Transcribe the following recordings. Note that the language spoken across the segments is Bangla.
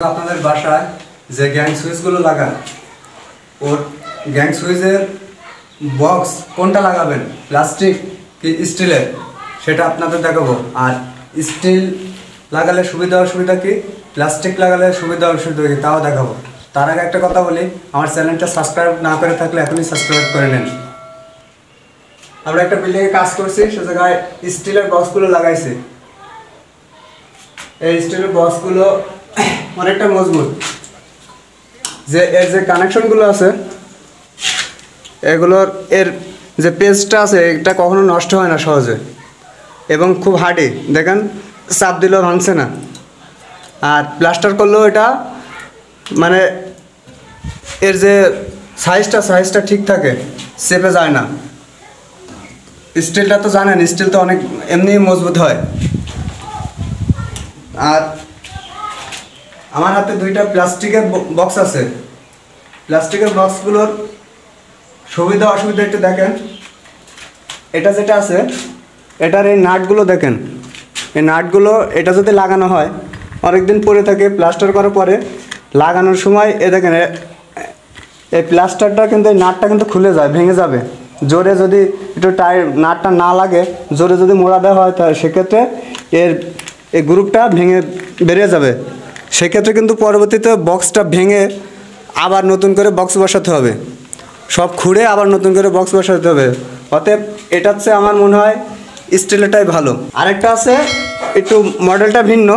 আপনাদের বাসায় যে গ্যাং সুইচগুলো লাগান ওর গ্যাং সুইচের বক্স কোনটা লাগাবেন, প্লাস্টিক কি স্টিলের, সেটা আপনাদের দেখাবো। আর স্টিল লাগালে সুবিধা অসুবিধা কি, প্লাস্টিক লাগালে সুবিধা অসুবিধা কি তাও দেখাবো। তার আগে একটা কথা বলি, আমার চ্যানেলটা সাবস্ক্রাইব না করে থাকলে এখনই সাবস্ক্রাইব করে নেন। আমরা একটা বিল্ডিংয়ে কাজ করছি, সে জায়গায় স্টিলের বক্সগুলো লাগাইছি। এই স্টিলের বক্সগুলো অনেকটা মজবুত, যে এর যে কানেকশনগুলো আছে এগুলোর এর যে পেজটা আছে এটা কখনো নষ্ট হয় না সহজে, এবং খুব হার্ডি, দেখেন চাপ দিলেও ভাঙছে না। আর প্লাস্টার করলেও এটা মানে এর যে সাইজটা ঠিক থাকে, চেপে যায় না। স্টিলটা তো জানেন, স্টিল তো অনেক এমনি মজবুত হয়। আর আমার হাতে দুইটা প্লাস্টিকের বক্স আছে। প্লাস্টিকের বক্সগুলোর সুবিধা অসুবিধা একটু দেখেন। এটা যেটা আছে এটার এই নাটগুলো দেখেন, এই নাটগুলো এটা যদি লাগানো হয় অনেক দিন পরে থাকে, প্লাস্টার করার পরে লাগানোর সময় এ দেখেন এই প্লাস্টারটা কিন্তু এই নাটটা কিন্তু খুলে যায়, ভেঙে যাবে। জোরে যদি একটু নাটটা না লাগে, জোরে যদি মোড়া দেওয়া হয় তাহলে সেক্ষেত্রে এই গ্রুপটা ভেঙে বেরিয়ে যাবে। সেক্ষেত্রে কিন্তু পরবর্তীতে বক্সটা ভেঙে আবার নতুন করে বক্স বসাতে হবে, সব খুঁড়ে আবার নতুন করে বক্স বসাতে হবে। অতএব এটার চেয়ে আমার মনে হয় স্টিলেরটাই ভালো। আরেকটা আছে একটু মডেলটা ভিন্ন,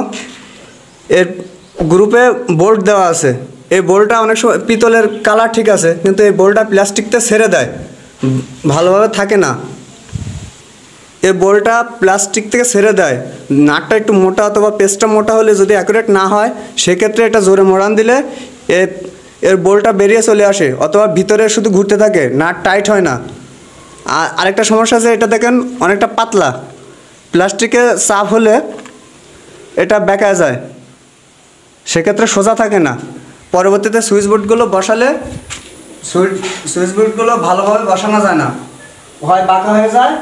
এর গ্রুপে বোল্ট দেওয়া আছে। এই বোল্টটা অনেক সময় পিতলের কালার ঠিক আছে, কিন্তু এই বোল্টটা প্লাস্টিকতে ছেড়ে দেয়, ভালোভাবে থাকে না। এই বোল্টটা প্লাস্টিক থেকে ছেড়ে দেয়, নাটটা একটু মোটা অথবা পেস্টটা মোটা হলে যদি অ্যাকুরেট না হয় সেক্ষেত্রে এটা জোরে মোড়ান দিলে এর বোল্টটা বেরিয়ে চলে আসে, অথবা ভিতরে শুধু ঘুরতে থাকে, নাট টাইট হয় না। আর আরেকটা সমস্যা আছে, এটা দেখেন অনেকটা পাতলা, প্লাস্টিকে চাপ হলে এটা বেঁকা যায়, সেক্ষেত্রে সোজা থাকে না। পরবর্তীতে সুইচ বোর্ডগুলো বসালে সুইচ বোর্ডগুলো ভালোভাবে বসানো যায় না, হয় বাঁকা হয়ে যায়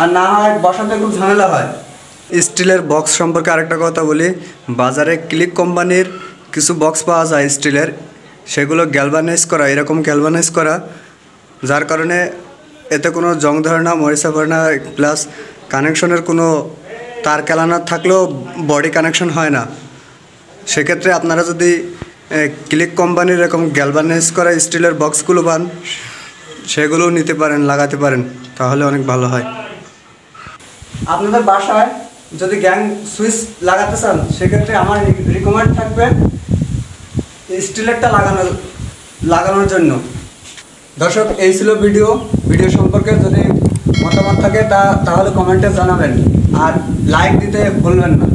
আর না হয় বসাতে খুব ঝামেলা হয়। স্টিলের বক্স সম্পর্কে আরেকটা কথা বলি, বাজারে ক্লিক কোম্পানির কিছু বক্স পাওয়া যায় স্টিলের, সেগুলো গ্যালভানাইজ করা, এরকম গ্যালভানাইজ করা, যার কারণে এতে কোনো জং ধরে না, মরিচা পড়ে না, প্লাস কানেকশনের কোনো তার কেলানো থাকলেও বডি কানেকশন হয় না। সেক্ষেত্রে আপনারা যদি ক্লিক কোম্পানির এরকম গ্যালভানাইজ করা স্টিলের বক্সগুলো পান সেগুলোও নিতে পারেন, লাগাতে পারেন, তাহলে অনেক ভালো হয়। আপনাদের বাসায় যদি গ্যাং সুইচ লাগাতে চান সেক্ষেত্রে আমার রিকমেন্ড থাকবে স্টিলেরটা লাগানোর জন্য। দর্শক, এই ছিল ভিডিও সম্পর্কে যদি মতামত থাকে তাহলে কমেন্টে জানাবেন, আর লাইক দিতে ভুলবেন না।